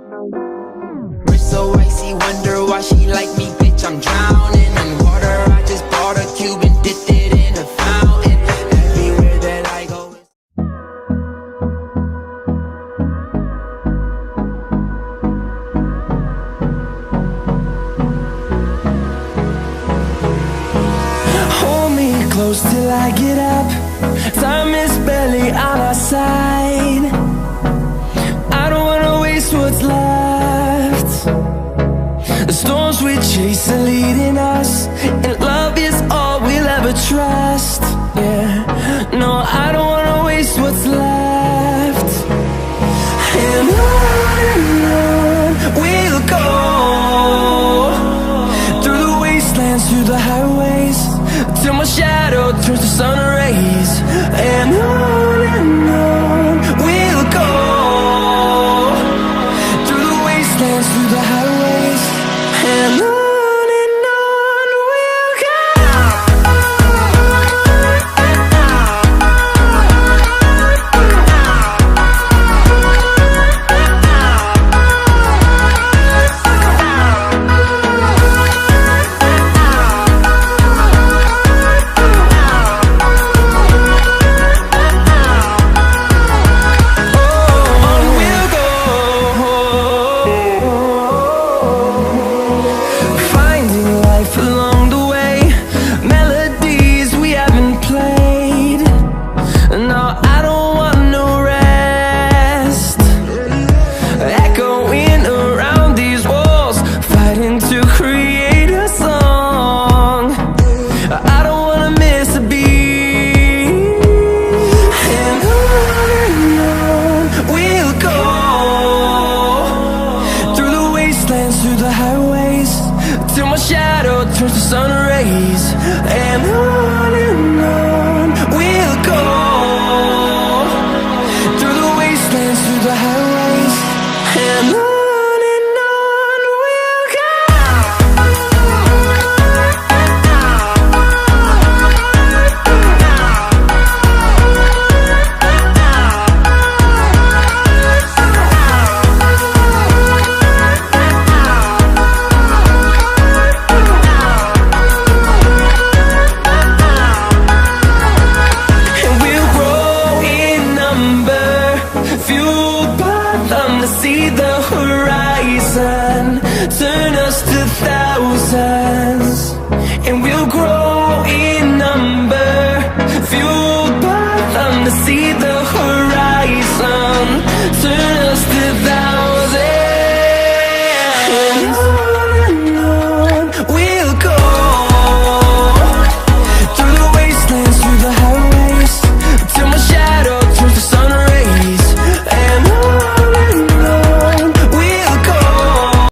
Wrist so icy, wonder why she like me, bitch, I'm drowning in water. I just bought a cube and dipped it in a fountain. Everywhere that I go is hold me close till I get up. Time is barely on our side. I don't wanna waste what's left. The storms we chase are leading us, and love is all we'll ever trust. Yeah, no, I don't wanna waste what's left. And on we'll go, through the wastelands, through the highways, till my shadow turns to sun rays. And on we'll go, through the wastelands, through the highways, and on we'll go. Through the highways, till my shadow turns to sun rays. And on we'll go, through the wastelands, through the highways, and on we'll go. See the horizon turn us to thousands, and we'll grow in number, fuel